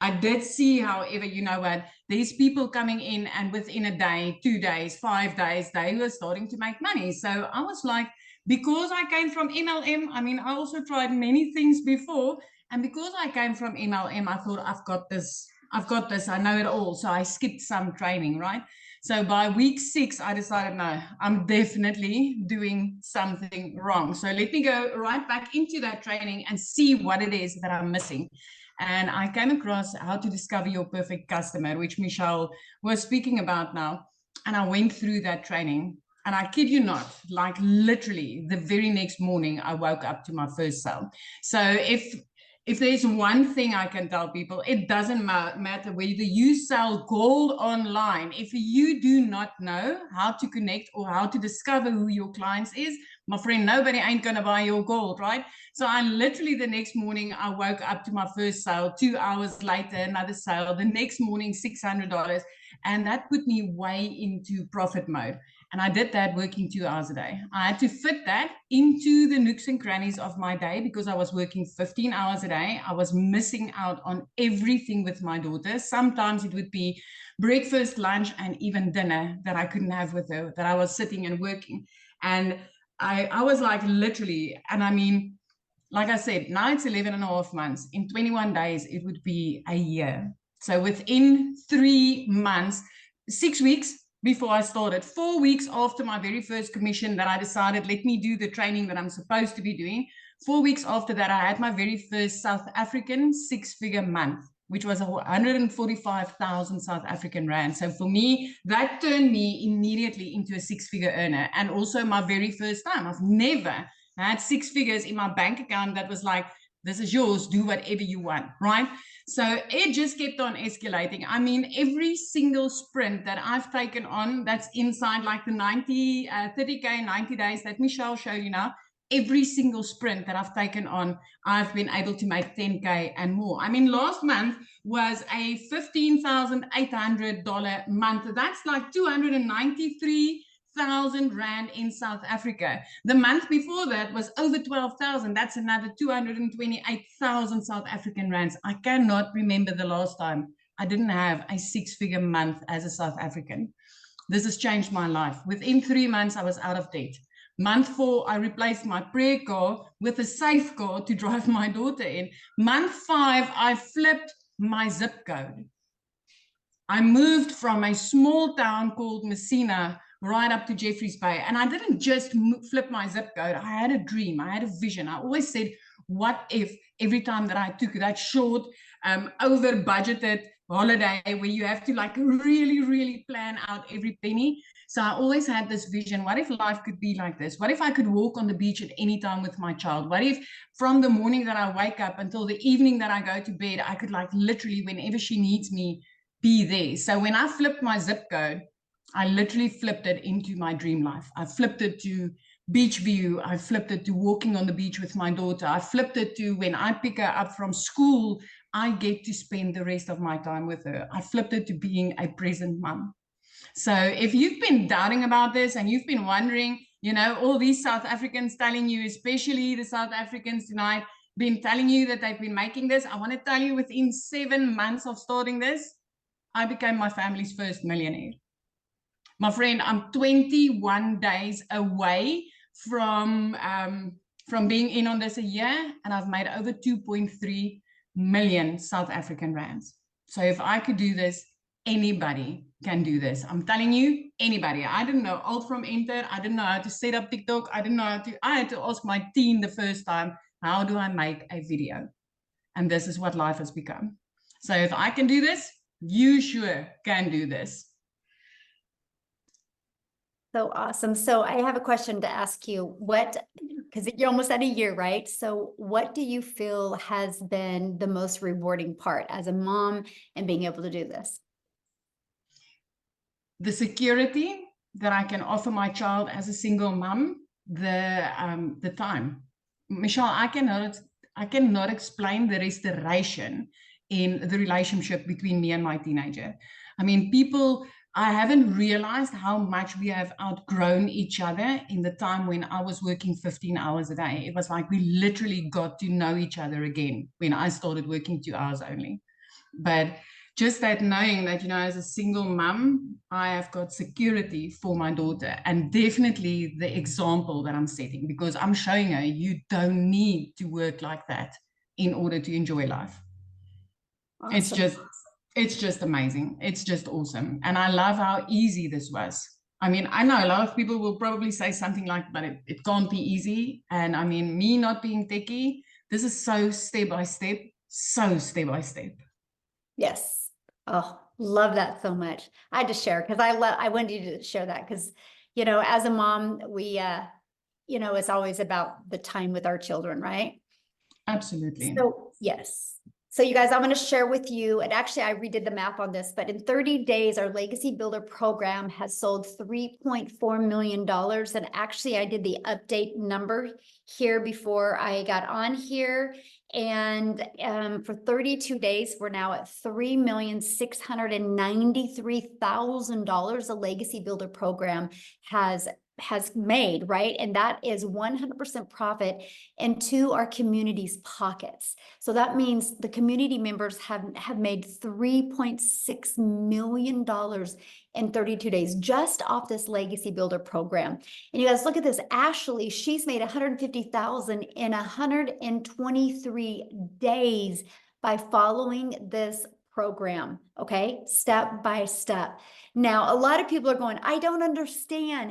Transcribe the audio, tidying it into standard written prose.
I did see, however, you know what, there's people coming in and within a day, 2 days, 5 days, they were starting to make money. So I was like, because I came from MLM, I mean, I also tried many things before. And because I came from MLM, I thought, I've got this, I know it all. So I skipped some training, right? So by week 6, I decided, no, I'm definitely doing something wrong. So let me go right back into that training and see what it is that I'm missing. And I came across How to Discover Your Perfect Customer, which Michelle was speaking about now. And I went through that training. And I kid you not, like literally the very next morning, I woke up to my first sale. So if there's one thing I can tell people, it doesn't matter whether you sell gold online. If you do not know how to connect or how to discover who your clients is, my friend, nobody ain't going to buy your gold, right? So I literally the next morning, I woke up to my first sale. 2 hours later, another sale. The next morning, $600. And that put me way into profit mode. And I did that working 2 hours a day. I had to fit that into the nooks and crannies of my day because I was working 15 hours a day. I was missing out on everything with my daughter. Sometimes it would be breakfast, lunch, and even dinner that I couldn't have with her, that I was sitting and working. And I was like literally, and I mean, like I said, now it's 11 and a half months. In 21 days, it would be a year. So within 3 months, 6 weeks, before I started, 4 weeks after my very first commission that I decided, let me do the training that I'm supposed to be doing. 4 weeks after that, I had my very first South African 6-figure month, which was 145,000 South African rand. So for me, that turned me immediately into a 6-figure earner. And also my very first time. I've never had 6 figures in my bank account that was like, this is yours, do whatever you want, right? So it just kept on escalating. I mean, every single sprint that I've taken on that's inside like the 30K, 90 days that Michelle showed you now, every single sprint that I've taken on, I've been able to make 10K and more. I mean, last month was a $15,800 month. That's like 293,000 rand in South Africa. The month before that was over 12,000. That's another 228,000 South African rands. I cannot remember the last time I didn't have a 6-figure month as a South African. This has changed my life. Within 3 months, I was out of debt. Month 4, I replaced my prayer car with a safe car to drive my daughter in. Month 5, I flipped my zip code. I moved from a small town called Messina right up to Jeffreys Bay. And I didn't just flip my zip code. I had a dream. I had a vision. I always said, what if every time that I took that short, over budgeted holiday where you have to like really, really plan out every penny. So I always had this vision. What if life could be like this? What if I could walk on the beach at any time with my child? What if from the morning that I wake up until the evening that I go to bed, I could like literally, whenever she needs me, be there. So when I flipped my zip code, I literally flipped it into my dream life. I flipped it to beach view. I flipped it to walking on the beach with my daughter. I flipped it to when I pick her up from school, I get to spend the rest of my time with her. I flipped it to being a present mom. So if you've been doubting about this and you've been wondering, you know, all these South Africans telling you, especially the South Africans tonight, been telling you that they've been making this, I want to tell you within 7 months of starting this, I became my family's first millionaire. My friend, I'm 21 days away from being in on this a year, and I've made over 2.3 million South African rands. So if I could do this, anybody can do this. I'm telling you, anybody. I didn't know alt from enter. I didn't know how to set up TikTok. I had to ask my team the first time, how do I make a video? And this is what life has become. So if I can do this, you sure can do this. So awesome. So I have a question to ask you. Because you're almost at a year, right? So what do you feel has been the most rewarding part as a mom and being able to do this? The security that I can offer my child as a single mom, the time. Michelle, I cannot explain the restoration in the relationship between me and my teenager. I mean, I haven't realized how much we have outgrown each other in the time when I was working 15 hours a day. It was like we literally got to know each other again when I started working 2 hours only. But just that knowing that, as a single mum, I have got security for my daughter, and definitely the example that I'm setting, because I'm showing her you don't need to work like that in order to enjoy life. It's Awesome. just amazing. It's just awesome. And I love how easy this was. I mean, I know a lot of people will probably say something like, but it can't be easy. And I mean, me not being techie, this is so step by step, so step by step. Yes. Oh, love that so much. I had to share because I wanted you to share that because, as a mom, we, it's always about the time with our children, right? Absolutely. So, yes. So you guys, I'm going to share with you, and actually I redid the math on this, but in 30 days, our Legacy Builder program has sold $3.4 million. And actually I did the update number here before I got on here. And for 32 days, we're now at $3,693,000. The Legacy Builder program has made, right? And that is 100% profit into our community's pockets. So that means the community members have made $3.6 million in 32 days just off this Legacy Builder program. And you guys look at this. Ashley, she's made $150,000 in 123 days by following this program, okay? Step by step. Now, a lot of people are going, I don't understand.